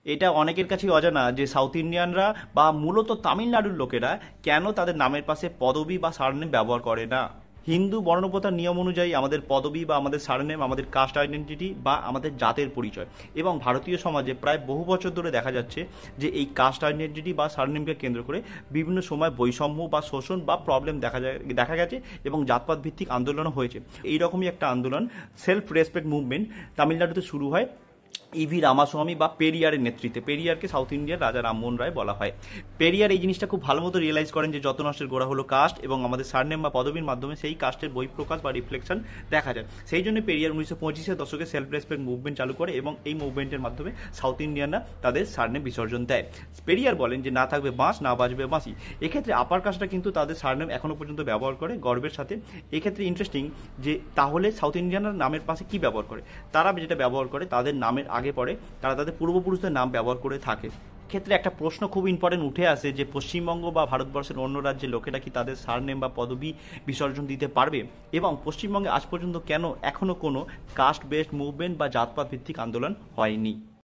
এটা অনেকের কাছেই অজানা যে সাউথ ইন্ডিয়ানরা বা মূলত তামিলনাড়ুর লোকেরা কেন তাদের নামের পাশে পদবি বা সারনেম ব্যবহার করে না। হিন্দু বর্ণপ্রথার নিয়ম অনুযায়ী আমাদের পদবি বা আমাদের সারনেম আমাদের কাস্ট আইডেন্টিটি বা আমাদের জাতের পরিচয়, এবং ভারতীয় সমাজে প্রায় বহু বছর ধরে দেখা যাচ্ছে যে এই কাস্ট আইডেন্টিটি বা সারনেমকে কেন্দ্র করে বিভিন্ন সময় বৈষম্য বা শোষণ বা প্রবলেম দেখা গেছে, এবং জাতপাত ভিত্তিক আন্দোলনও হয়েছে। এইরকমই একটা আন্দোলন সেলফ রেসপেক্ট মুভমেন্ট তামিলনাড়ুতে শুরু হয় ইভি রামাস্বামী বা পেরিয়ারের নেতৃত্বে। পেরিয়ারকে সাউথ ইন্ডিয়ার রাজা রামমোহন রায় বলা হয়। পেরিয়ার এই জিনিসটা খুব ভালো মতো রিয়েলাইজ করেন যে যত নষ্টের গোড়া হলো কাস্ট, এবং আমাদের সারনেম বা পদবীর মাধ্যমে সেই কাস্টের বহিঃপ্রকাশ বা রিফ্লেকশন দেখা যায়। সেই জন্য পেরিয়ার 1925-এর দশকে সেলফ রেসপেক্ট মুভমেন্ট চালু করে, এবং এই মুভমেন্টের মাধ্যমে সাউথ ইন্ডিয়ানরা তাদের সারনেম বিসর্জন দেয়। পেরিয়ার বলেন যে না থাকবে বাঁশ, না বাজবে বাঁশি। এক্ষেত্রে আপার কাস্টটা কিন্তু তাদের সারনেম এখনো পর্যন্ত ব্যবহার করে গর্বের সাথে। এক্ষেত্রে ইন্টারেস্টিং যে তাহলে সাউথ ইন্ডিয়ানরা নামের পাশে কি ব্যবহার করে, তারা যেটা ব্যবহার করে তাদের নামের আগে পরে তারা তাদের পূর্বপুরুষদের নাম ব্যবহার করে থাকে। ক্ষেত্রে একটা প্রশ্ন খুব ইম্পর্টেন্ট উঠে আসে যে পশ্চিমবঙ্গ বা ভারতবর্ষের অন্য রাজ্যের লোকেরা কি তাদের সারনেম বা পদবি বিসর্জন দিতে পারবে, এবং পশ্চিমবঙ্গে আজ পর্যন্ত কেন এখনো কোনো কাস্ট বেসড মুভমেন্ট বা জাতপাত ভিত্তিক আন্দোলন হয়নি।